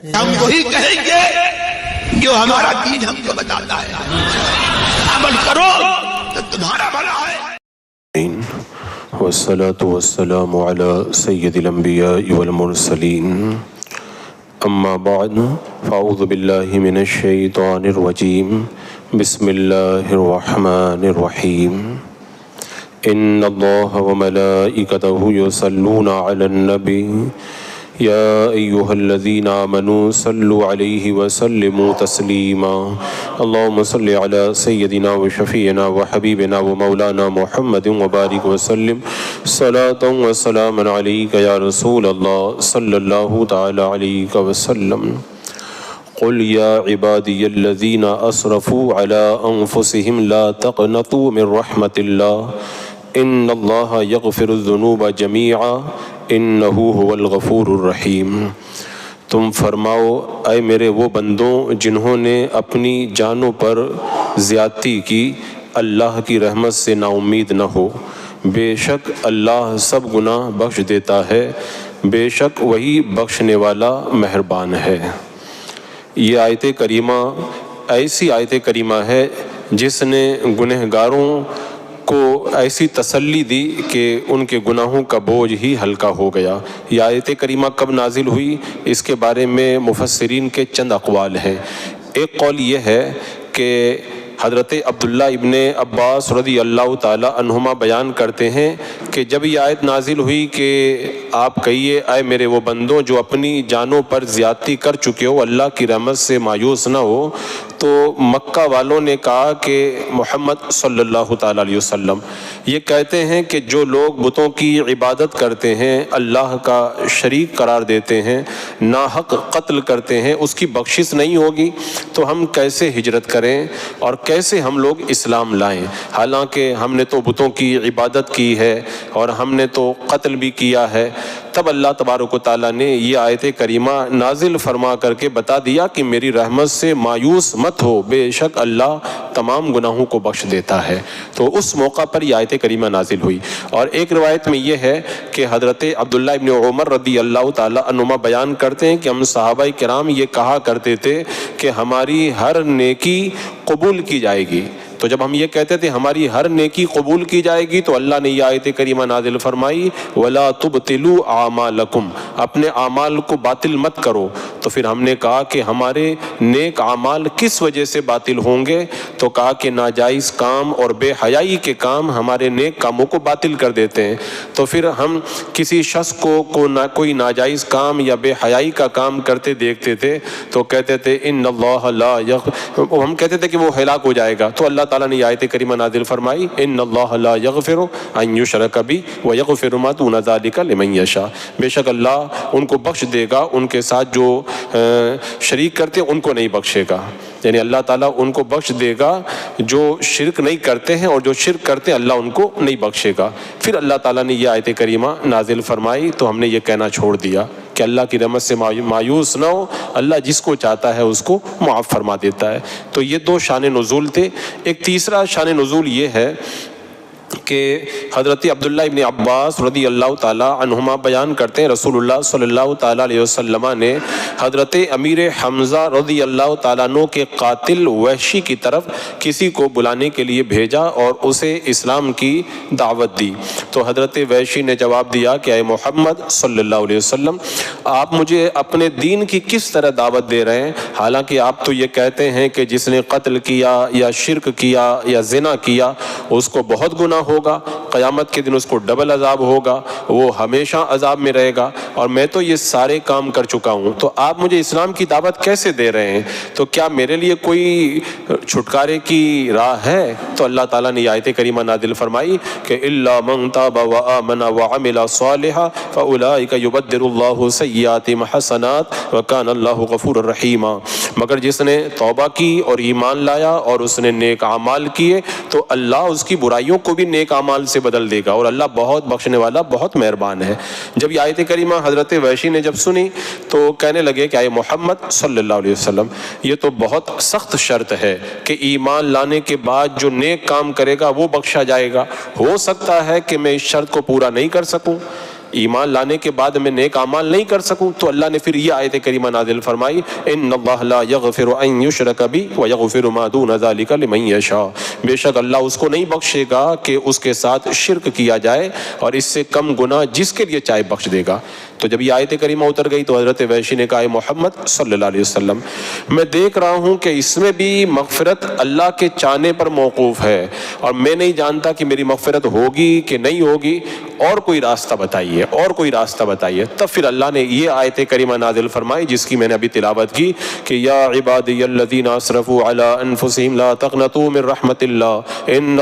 ہم وہی کہیں گے جو ہمارا دین ہم کو بتاتا ہے، عمل کرو تو تمہارا بھلا ہے۔ والصلاة والسلام على سید الانبیاء والمرسلین، اما بعد فاعوذ باللہ من الشیطان الرجیم، بسم اللہ الرحمن الرحیم۔ ان اللہ وملائکتہ یصلون علی النبی یا ایہا الذین آمنوا صلوا علیہ وسلموا تسلیما۔ اللہم صل علی سیدنا وشفیعنا وحبیبنا ومولانا محمد وبارک وسلم صلاة وسلاما علیک یا رسول اللہ صلی اللہ تعالی علیہ وسلم۔ قل یا عبادی الذین اسرفوا علی انفسہم لا تقنطوا من رحمت اللہ ان اللہ یغفر الذنوب جمیعا انہ هو الغفور الرحیم۔ تم فرماؤ اے میرے وہ بندوں جنہوں نے اپنی جانوں پر زیادتی کی، اللہ کی رحمت سے نا امید نہ ہو، بے شک اللہ سب گناہ بخش دیتا ہے، بے شک وہی بخشنے والا مہربان ہے۔ یہ آیت کریمہ ایسی آیت کریمہ ہے جس نے گنہگاروں کو ایسی تسلی دی کہ ان کے گناہوں کا بوجھ ہی ہلکا ہو گیا۔ یہ آیت کریمہ کب نازل ہوئی اس کے بارے میں مفسرین کے چند اقوال ہیں۔ ایک قول یہ ہے کہ حضرت عبداللہ ابن عباس رضی اللہ تعالی عنہما بیان کرتے ہیں کہ جب یہ آیت نازل ہوئی کہ آپ کہیے اے میرے وہ بندوں جو اپنی جانوں پر زیادتی کر چکے ہو، اللہ کی رحمت سے مایوس نہ ہو، تو مکہ والوں نے کہا کہ محمد صلی اللہ تعالی علیہ وسلم یہ کہتے ہیں کہ جو لوگ بتوں کی عبادت کرتے ہیں، اللہ کا شریک قرار دیتے ہیں، ناحق قتل کرتے ہیں، اس کی بخشش نہیں ہوگی، تو ہم کیسے ہجرت کریں اور کیسے ہم لوگ اسلام لائیں؟ حالانکہ ہم نے تو بتوں کی عبادت کی ہے اور ہم نے تو قتل بھی کیا ہے۔ تب اللہ تبارک و تعالیٰ نے یہ آیت کریمہ نازل فرما کر کے بتا دیا کہ میری رحمت سے مایوس مت ہو، بے شک اللہ تمام گناہوں کو بخش دیتا ہے۔ تو اس موقع پر یہ آیت کریمہ نازل ہوئی۔ اور ایک روایت میں یہ ہے کہ حضرت عبداللہ ابن عمر رضی اللہ تعالی عنہما بیان کرتے ہیں کہ ہم صحابہ کرام یہ کہا کرتے تھے کہ ہماری ہر نیکی قبول کی جائے گی۔ تو جب ہم یہ کہتے تھے ہماری ہر نیکی قبول کی جائے گی تو اللہ نے یہ آیت کریمہ نازل فرمائی وَلَا تُبْطِلُوا أَعْمَالَكُمْ، اپنے اعمال کو باطل مت کرو۔ تو پھر ہم نے کہا کہ ہمارے نیک اعمال کس وجہ سے باطل ہوں گے؟ تو کہا کہ ناجائز کام اور بے حیائی کے کام ہمارے نیک کاموں کو باطل کر دیتے ہیں۔ تو پھر ہم کسی شخص کو کوئی ناجائز کام یا بے حیائی کا کام کرتے دیکھتے تھے تو کہتے تھے ان اللہ لا ہم کہتے تھے کہ وہ ہلاک ہو جائے گا۔ تو اللہ تعالیٰ نے یہ آیت کریمہ نازل فرمائی ان اللہ لا یغفر ان یشرک بہ ویغفر ما دون ذلک لمن یشاء، بے شک اللہ ان کو بخش دے گا، ان کے ساتھ جو شریک کرتے ہیں ان کو نہیں بخشے گا۔ یعنی اللہ تعالیٰ ان کو بخش دے گا جو شرک نہیں کرتے ہیں، اور جو شرک کرتے ہیں اللہ ان کو نہیں بخشے گا۔ پھر اللہ تعالیٰ نے یہ آیت کریمہ نازل فرمائی تو ہم نے یہ کہنا چھوڑ دیا کہ اللہ کی رحمت سے مایوس نہ ہو، اللہ جس کو چاہتا ہے اس کو معاف فرما دیتا ہے۔ تو یہ دو شان نزول تھے۔ ایک تیسرا شان نزول یہ ہے کہ حضرت عبداللہ ابن عباس رضی اللہ تعالی عنہما بیان کرتے ہیں رسول اللہ صلی اللہ تعالی علیہ وسلم نے حضرت امیر حمزہ رضی اللہ تعالیٰ عنہ کے قاتل وحشی کی طرف کسی کو بلانے کے لیے بھیجا اور اسے اسلام کی دعوت دی۔ تو حضرت وحشی نے جواب دیا کہ اے محمد صلی اللہ علیہ وسلم آپ مجھے اپنے دین کی کس طرح دعوت دے رہے ہیں؟ حالانکہ آپ تو یہ کہتے ہیں کہ جس نے قتل کیا یا شرک کیا یا زنا کیا اس کو بہت گناہ ہوگا، قیامت کے دن اس کو ڈبل عذاب ہوگا، وہ ہمیشہ عذاب میں رہے گا، اور میں تو یہ سارے کام کر چکا ہوں، تو آپ مجھے اسلام کی دعوت کیسے دے رہے ہیں؟ تو کیا میرے لیے کوئی چھٹکارے کی راہ ہے؟ تو اللہ تعالیٰ نے یہ آیت کریمہ نازل فرمائی کہ الا من تاب وآمن وعمل صالحا فاولئک یبدل اللہ سیئاتہم حسنات وکان اللہ غفورا رحیما، مگر جس نے توبہ کی اور ایمان لایا اور اس نے نیک اعمال کیے تو اللہ اس کی برائیوں کو بھی نیک اعمال سے بدل دے گا، اور اللہ بہت بخشنے والا بہت مہربان ہے۔ جب یہ آیت کریمہ حضرت وحشی نے جب سنی تو کہنے لگے کہ اے محمد صلی اللہ علیہ وسلم یہ تو بہت سخت شرط ہے کہ ایمان لانے کے بعد جو نیک کام کرے گا وہ بخشا جائے گا، ہو سکتا ہے کہ میں اس شرط کو پورا نہیں کر سکوں۔ ایمان لانے کے بعد میں نیک اعمال نہیں کر سکوں، تو اللہ نے پھر یہ آیت کریمہ نازل فرمائی، ان اللہ لا یغفر ان یشرک بہ ویغفر ما دون ذلک لمن یشاء، بے شک اللہ اس کو نہیں بخشے گا کہ اس کے ساتھ شرک کیا جائے، اور اس سے کم گناہ جس کے لیے چاہے بخش دے گا۔ تو جب یہ آیت کریمہ اتر گئی تو حضرت وحشی نے کہا، اے محمد صلی اللہ علیہ وسلم، میں دیکھ رہا ہوں کہ اس میں بھی مغفرت اللہ کے چاہنے پر موقوف ہے، اور میں نہیں جانتا کہ میری مغفرت ہوگی کہ نہیں ہوگی، اور کوئی راستہ بتائیے، اور کوئی راستہ بتائیے۔ تب پھر اللہ نے یہ آیت کریمہ نازل فرمائی جس کی میں نے ابھی تلاوت کی کہ یا عبادی الذین اسرفوا علی انفسہم لا تقنطوا من رحمت اللہ ان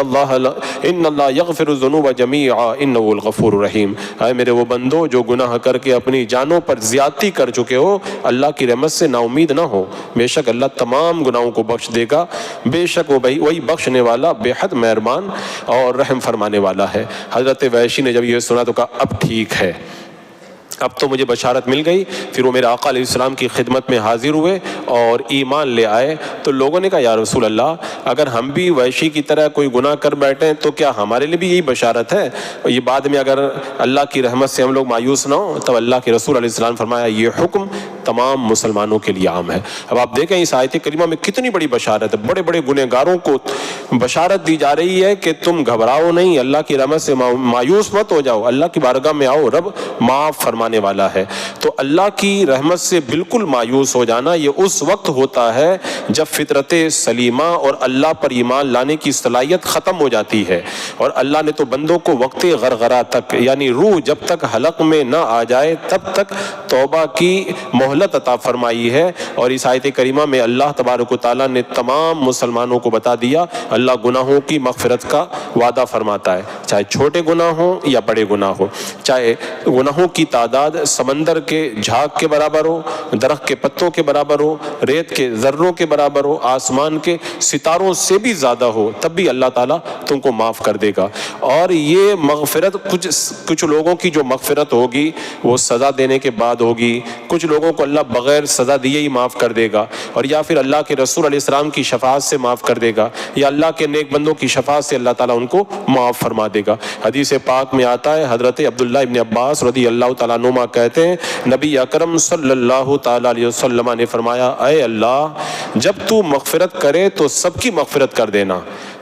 اللہ یغفر الذنوب جمیعا انہ الغفور الرحیم، اے میرے وہ بندو جو گناہ کر کے اپنی جانوں پر زیادتی کر چکے ہو، اللہ کی رحمت سے نا امید نہ ہو، بے شک اللہ تمام گناہوں کو بخش دے گا، بے شک وہ وہی بخشنے والا بے حد مہربان اور رحم فرمانے والا ہے۔ حضرت وحشی نے جب یہ سنا تو کہا اب ٹھیک ہے، اب تو مجھے بشارت مل گئی۔ پھر وہ میرے آقا علیہ السلام کی خدمت میں حاضر ہوئے اور ایمان لے آئے۔ تو لوگوں نے کہا یا رسول اللہ، اگر ہم بھی وحشی کی طرح کوئی گناہ کر بیٹھیں تو کیا ہمارے لیے بھی یہی بشارت ہے؟ یہ بعد میں اگر اللہ کی رحمت سے ہم لوگ مایوس نہ ہوں، تب اللہ کے رسول علیہ السلام فرمایا یہ حکم تمام مسلمانوں کے لیے عام ہے۔ اب آپ دیکھیں اس آیت کریمہ میں کتنی بڑی بشارت ہے، بڑے بڑے گنہگاروں کو بشارت دی جا رہی ہے کہ تم گھبراؤ نہیں، اللہ کی رحمت سے مایوس مت ہو جاؤ، اللہ کی بارگاہ میں آؤ، رب معاف فرمانے والا ہے۔ تو اللہ کی رحمت سے بالکل مایوس ہو جانا یہ اس وقت ہوتا ہے جب فطرت سلیمہ اور اللہ پر ایمان لانے کی صلاحیت ختم ہو جاتی ہے، اور اللہ نے تو بندوں کو وقت غرغرہ تک، یعنی روح جب تک حلق میں نہ آ جائے تب تک توبہ کی مہلت عطا فرمائی ہے۔ اور اس آیت کریمہ میں اللہ تبارک و تعالیٰ نے تمام مسلمانوں کو بتا دیا اللہ گناہوں کی مغفرت کا وعدہ فرماتا ہے، چاہے چھوٹے گناہ ہوں یا بڑے گناہ ہوں، چاہے گناہوں کی تعداد سمندر کے جھاگ کے برابر ہو، درخت کے پتوں کے برابر ہو، ریت کے ذروں کے برابر ہو، آسمان کے ستاروں سے بھی زیادہ ہو، تب بھی اللہ تعالیٰ تم کو معاف کر دے گا۔ اور یہ مغفرت کچھ لوگوں کی جو مغفرت ہوگی وہ سزا دینے کے بعد ہوگی، کچھ لوگوں کو اللہ بغیر سزا دیے ہی معاف کر دے گا، اور یا پھر اللہ کے رسول علیہ السلام کی شفاعت سے معاف کر دے گا، یا اللہ کے نیک بندوں کی شفاعت سے اللہ تعالیٰ ان کو معاف فرما دے گا۔ حدیث پاک میں آتا ہے، حضرت عبداللہ ابن عباس رضی اللہ تعالیٰ عنہما کہتے ہیں نبی اکرم صلی اللہ تعالیٰ علیہ وسلم نے فرمایا، اے اللہ جب تو مغفرت کرے تو سب کی مغفرت کر دینا،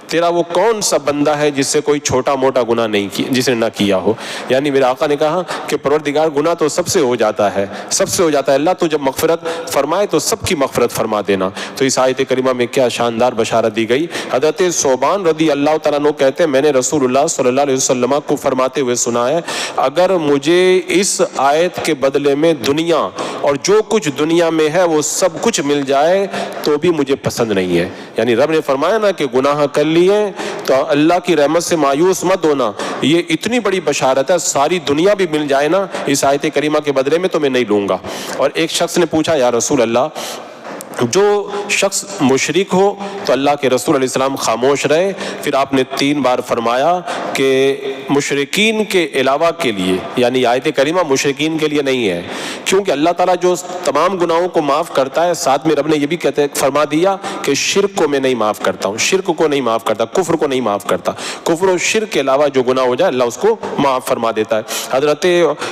تیرا وہ کون سا بندہ ہے جس سے کوئی چھوٹا موٹا گناہ نہیں کیا، جس نے نہ کیا ہو؟ یعنی میرے آقا نے کہا کہ پروردگار گناہ تو سب سے ہو جاتا ہے، سب سے ہو جاتا ہے، اللہ تو جب مغفرت فرمائے تو سب کی مغفرت فرما دینا۔ تو اس آیت کریمہ میں کیا شاندار بشارت دی گئی۔ حضرت ثوبان رضی اللہ تعالیٰ عنہ کہتے ہیں میں نے رسول اللہ صلی اللہ علیہ وسلم کو فرماتے ہوئے سنا ہے، اگر مجھے اس آیت کے بدلے میں دنیا اور جو کچھ دنیا میں ہے وہ سب کچھ مل جائے تو بھی مجھے پسند نہیں ہے۔ یعنی رب نے فرمایا نا کہ گناہ کر لیے تو اللہ کی رحمت سے مایوس مت ہونا، یہ اتنی بڑی بشارت ہے، ساری دنیا بھی مل جائے نا اس آیت کریمہ کے بدلے میں تو میں نہیں لوں گا۔ اور ایک شخص نے پوچھا یا رسول اللہ جو شخص مشرک ہو تو اللہ کے رسول علیہ السلام خاموش رہے۔ پھر آپ نے 3 بار فرمایا کہ مشرکین کے علاوہ کے لیے، یعنی آیت کریمہ مشرکین کے لیے نہیں ہے، کیونکہ اللہ تعالیٰ جو تمام گناہوں کو معاف کرتا ہے، ساتھ میں رب نے یہ بھی فرما دیا کہ شرک کو میں نہیں معاف کرتا ہوں، شرک کو نہیں معاف کرتا، کفر کو نہیں معاف کرتا، کفر و شرک کے علاوہ جو گناہ ہو جائے اللہ اس کو معاف فرما دیتا ہے۔ حضرت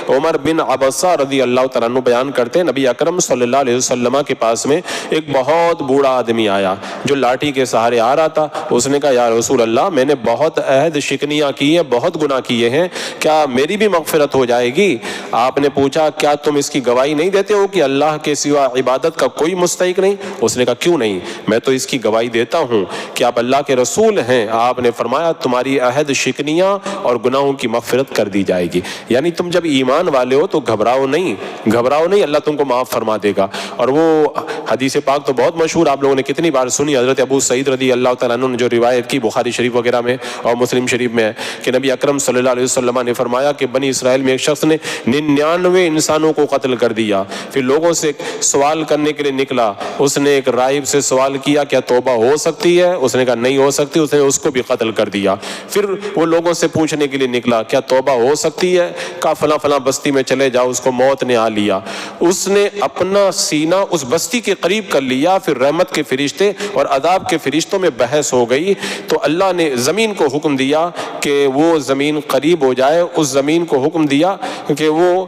عمر بن عبسہ رضی اللہ تعالیٰ عنہ بیان کرتے ہیں نبی اکرم صلی اللہ علیہ وسلم کے پاس میں ایک بہت بوڑھا آدمی آیا جو لاٹھی کے سہارے آ رہا تھا۔ اس نے کہا یا رسول اللہ میں نے بہت عہد شکنیاں کی ہیں، بہت گناہ کیے ہیں، کیا میری بھی مغفرت ہو جائے گی؟ آپ نے پوچھا کیا تم اس کی گواہی نہیں دیتے ہو کہ اللہ کے سوا عبادت کا کوئی مستحق نہیں؟ اس نے کہا کیوں نہیں، میں تو اس کی گواہی دیتا ہوں کہ آپ اللہ کے رسول ہیں۔ آپ نے فرمایا تمہاری عہد شکنیاں اور گناہوں کی مغفرت کر دی جائے گی۔ یعنی تم جب ایمان والے ہو تو گھبراؤ نہیں، اللہ تم کو معاف فرما دے گا۔ اور وہ حدیث پاک تو بہت مشہور، آپ لوگوں نے کتنی بار سنی، حضرت ابو سعید رضی اللہ تعالیٰ عنہ نے جو روایت کی بخاری شریف وغیرہ میں اور مسلم شریف میں ہے کہ نبی اکرم صلی اللہ علیہ وسلم نے فرمایا کہ بنی اسرائیل میں ایک شخص نے 99 انسانوں کو قتل قتل کر دیا۔ پھر لوگوں سے سوال کرنے کے لیے نکلا، اس نے ایک راہب سے سوال کیا کیا توبہ ہو سکتی ہے؟ اس نے کہا نہیں ہو سکتی، اس نے اس کو بھی قتل کر دیا۔ پھر وہ لوگوں سے پوچھنے کے لیے نکلا کیا توبہ ہو سکتی ہے؟ کہا فلاں فلاں بستی میں چلے جاؤ، اس کو موت نے آ لیا۔ اس نے اپنا سینہ اس بستی کے قریب کر لیا، پھر رحمت کے فرشتے اور عذاب کے فرشتوں میں بحث ہو گئی، تو اللہ نے زمین کو حکم دیا کہ وہ زمین قریب ہو جائے، اس زمین کو حکم دیا کہ وہ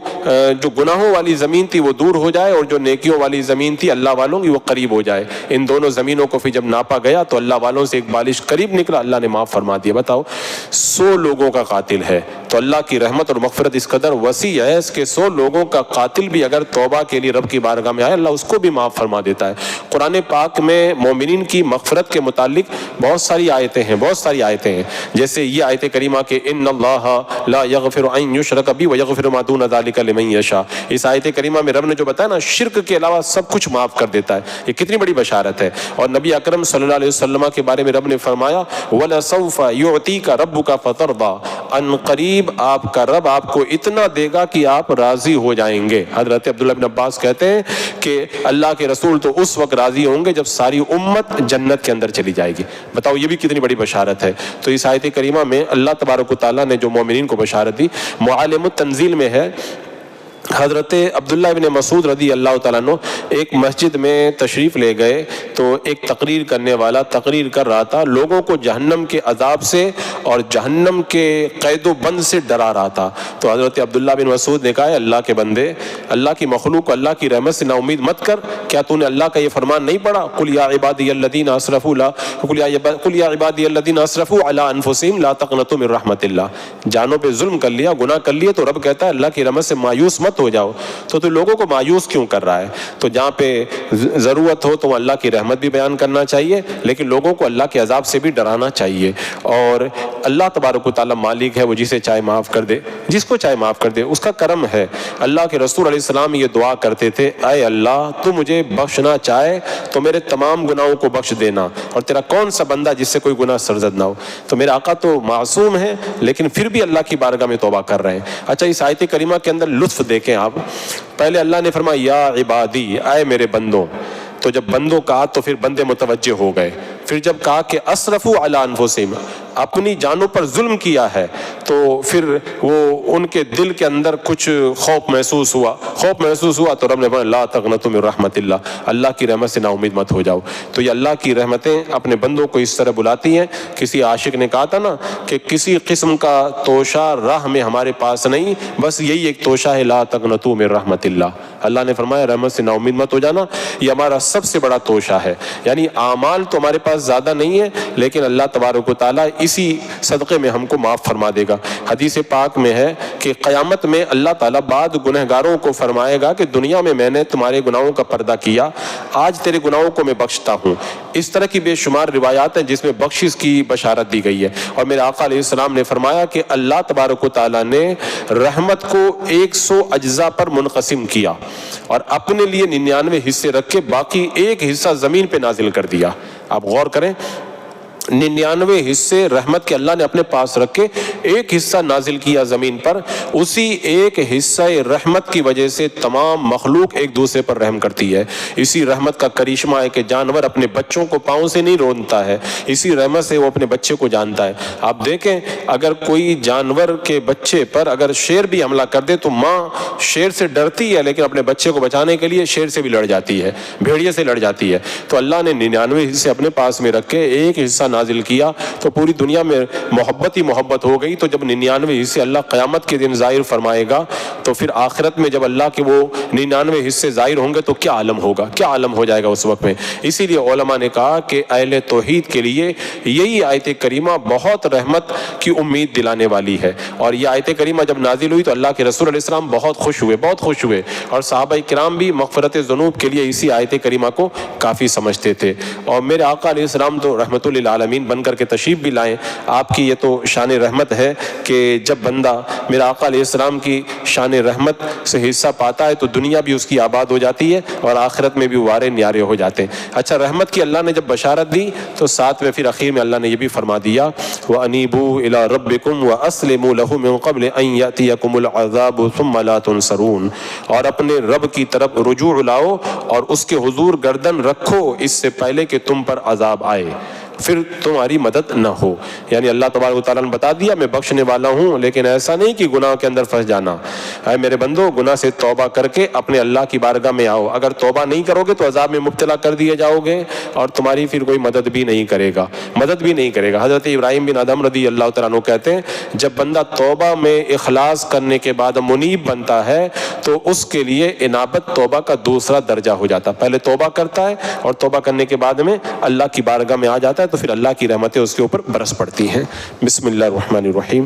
جو گناہوں والی زمین تھی وہ دور ہو جائے اور جو نیکیوں والی زمین تھی اللہ والوں کی وہ قریب ہو جائے۔ ان دونوں زمینوں کو پھر جب ناپا گیا تو اللہ والوں سے ایک بالش قریب نکلا، اللہ نے معاف فرما دیا۔ بتاؤ 100 لوگوں کا قاتل ہے تو اللہ کی رحمت اور مغفرت اس قدر وسیع ہے کہ 100 لوگوں کا قاتل بھی اگر توبہ کے لیے رب کی بارگاہ میں آئے اللہ اس کو بھی معاف فرما دیتا ہے۔ قرآن پاک میں مومنین کی مغفرت کے متعلق بہت ساری آیتیں ہیں، جیسے یہ آیت کریمہ کہ ان اللہ لا یغفر ان یشرک بہ ویغفر ما دون ذلک لمن یشاء۔ اس آیت کریمہ میں رب نے جو بتایا نا شرک کے علاوہ سب کچھ معاف کر دیتا ہے، یہ کتنی بڑی بشارت ہے۔ اور نبی اکرم صلی اللہ علیہ وسلم کے بارے میں رب نے فرمایا وَلَسَوْفَ يُعْتِيكَ رَبُّكَ فَتَرْضَىٰ، ان قریب آپ کا رب آپ کو اتنا دے گا کہ آپ راضی ہو جائیں گے۔ حضرت عبداللہ بن عباس کہتے ہیں کہ اللہ کے رسول تو اس وقت راضی ہوں گے جب ساری امت جنت کے اندر چلی جائے گی۔ بتاؤ یہ بھی کتنی بڑی بشارت ہے۔ تو اس آیت کریمہ میں اللہ تبارک و تعالیٰ نے جو مومنین کو بشارت دی، معالم التنزیل میں ہے حضرت عبداللہ بن مسعود رضی اللہ تعالیٰ عنہ ایک مسجد میں تشریف لے گئے تو ایک تقریر کرنے والا تقریر کر رہا تھا، لوگوں کو جہنم کے عذاب سے اور جہنم کے قید و بند سے ڈرا رہا تھا۔ تو حضرت عبداللہ بن مسعود نے کہا اللہ کے بندے، اللہ کی مخلوق کو اللہ کی رحمت سے نا امید مت کر، کیا تو نے اللہ کا یہ فرمان نہیں پڑھا قل یا عبادی الذین اسرفوا علی انفسہم لا تقنطوا من رحمت اللہ، جانوں پہ ظلم کر لیا، گناہ کر لیے، تو رب کہتا ہے اللہ کی رحمت سے مایوس مت ہو جاؤ۔ تو لوگوں کو مایوس کیوں کر رہا ہے؟ تو جہاں پہ ضرورت ہو تو اللہ کی رحمت بھی بیان کرنا چاہیے، لیکن لوگوں کو اللہ کے عذاب سے بھی ڈرانا چاہیے۔ اور اللہ تبارک و تعالیٰ مالک ہے، وہ جسے چاہے معاف کر دے، جس کو چاہے معاف کر دے، اس کا کرم ہے۔ اللہ کے رسول علیہ السلام یہ دعا کرتے تھے اے اللہ تو مجھے بخشنا چاہے تو میرے تمام گناہوں کو بخش دینا، اور تیرا کون سا بندہ جس سے کوئی گناہ سرزد نہ ہو۔ تو میرا آقا تو معصوم ہے لیکن پھر بھی اللہ کی بارگاہ میں توبہ کر رہے ہیں۔ اچھا اس آیت کریمہ کے اندر لطف دیکھیں آپ، پہلے اللہ نے فرمایا یا عبادی، اے میرے بندوں، تو جب بندوں کہا تو پھر بندے متوجہ ہو گئے۔ پھر جب کہا کہ اسرفوا علی انفسہم، اپنی جانوں پر ظلم کیا ہے، تو پھر وہ ان کے دل کے اندر کچھ خوف محسوس ہوا تو رب نے فرمایا لا تقنطوا من رحمت اللہ، اللہ کی رحمت سے نا امید مت ہو جاؤ۔ تو یہ اللہ کی رحمتیں اپنے بندوں کو اس طرح بلاتی ہیں۔ کسی عاشق نے کہا تھا نا کہ کسی قسم کا توشہ راہ میں ہمارے پاس نہیں، بس یہی ایک توشہ ہے لا تقنطوا من رحمت اللہ۔ اللہ نے فرمایا رحمت سے نا امید مت ہو جانا، یہ ہمارا سب سے بڑا توشہ ہے۔ یعنی اعمال تو ہمارے پاس زیادہ نہیں ہے لیکن اللہ تبارک و تعالیٰ اسی صدقے میں ہم کو معاف فرما دے گا۔ حدیث پاک میں ہے کہ قیامت میں اللہ تعالیٰ بعد گنہگاروں کو فرمائے گا کہ دنیا میں میں نے تمہارے گناہوں کا پردہ کیا، آج تیرے گناہوں کو میں بخشتا ہوں۔ اس طرح کی بے شمار روایات ہیں جس میں بخشش کی بشارت دی گئی ہے۔ اور میرے آقا علیہ السلام نے فرمایا کہ اللہ تبارک و تعالیٰ نے رحمت کو 100 اجزاء پر منقسم کیا اور اپنے لیے 99 حصے رکھ کے باقی ایک حصہ زمین پہ نازل کر دیا۔ آپ غور کریں، 99 حصے رحمت کے اللہ نے اپنے پاس رکھے، ایک حصہ نازل کیا زمین پر، اسی ایک حصہ رحمت کی وجہ سے تمام مخلوق ایک دوسرے پر رحم کرتی ہے۔ اسی رحمت کا کرشمہ ہے کہ جانور اپنے بچوں کو پاؤں سے نہیں رونتا ہے، اسی رحمت سے وہ اپنے بچے کو جانتا ہے۔ آپ دیکھیں اگر کوئی جانور کے بچے پر اگر شیر بھی حملہ کر دے تو ماں شیر سے ڈرتی ہے لیکن اپنے بچے کو بچانے کے لیے شیر سے بھی لڑ جاتی ہے، بھیڑیے سے لڑ جاتی ہے۔ تو اللہ نے 99 حصے اپنے پاس میں رکھے، ایک حصہ نازل کیا تو پوری دنیا میں محبت ہی محبت ہو گئی۔ تو جب 99 حصے اللہ قیامت کے دن ظاہر فرمائے گا تو پھر آخرت میں جب اللہ کے وہ 99 حصے ظاہر ہوں گے تو کیا عالم ہوگا، کیا عالم ہو جائے گا اس وقت میں۔ اسی لیے علماء نے کہا کہ اہل توحید کے لیے یہی آیت کریمہ بہت رحمت کی امید دلانے والی ہے۔ اور یہ آیت کریمہ جب نازل ہوئی تو اللہ کے رسول علیہ السلام بہت خوش ہوئے اور صحابہ کرام بھی مغفرت ذنوب کے لیے اسی آیت کریمہ کو کافی سمجھتے تھے۔ اور میرے آقا علیہ السلام تو رحمت للعالمین العالمین بن کر کے تشریف بھی لائیں. آپ کی یہ تو شان رحمت ہے کہ جب بندہ میرا آقا علیہ السلام کی شان رحمت سے حصہ پاتا ہے تو دنیا بھی اس کی آباد ہو جاتی ہے اور آخرت میں بھی وارے نیارے ہو جاتے ہیں. اچھا رحمت کی اللہ نے جب بشارت دی تو ساتھ میں پھر اخیر میں اللہ نے یہ بھی فرما دیا وَأَنِيبُوا إِلَىٰ رَبِّكُمْ وَأَسْلِمُوا لَهُ مِن قَبْلِ أَن يَأْتِيَكُمُ الْعَذَابُ ثُمَّ لَا تُنصَرُونَ. اور اپنے رب کی طرف رجوع لاؤ اور اس کے حضور گردن رکھو اس سے پہلے کہ تم پر عذاب آئے پھر تمہاری مدد نہ ہو. یعنی اللہ تبارک و تعالیٰ نے بتا دیا میں بخشنے والا ہوں، لیکن ایسا نہیں کہ گناہ کے اندر پھنس جانا. اے میرے بندو گناہ سے توبہ کر کے اپنے اللہ کی بارگاہ میں آؤ. اگر توبہ نہیں کرو گے تو عذاب میں مبتلا کر دیے جاؤ گے اور تمہاری پھر کوئی مدد بھی نہیں کرے گا. حضرت ابراہیم بن ادم رضی اللہ تعالیٰ عنہ کہتے ہیں جب بندہ توبہ میں اخلاص کرنے کے بعد منیب بنتا ہے تو اس کے لیے انابت توبہ کا دوسرا درجہ ہو جاتا. پہلے توبہ کرتا ہے اور توبہ کرنے کے بعد میں اللہ کی بارگاہ میں آ جاتا ہے تو پھر اللہ کی رحمتیں اس کے اوپر برس پڑتی ہیں. بسم اللہ الرحمن الرحیم.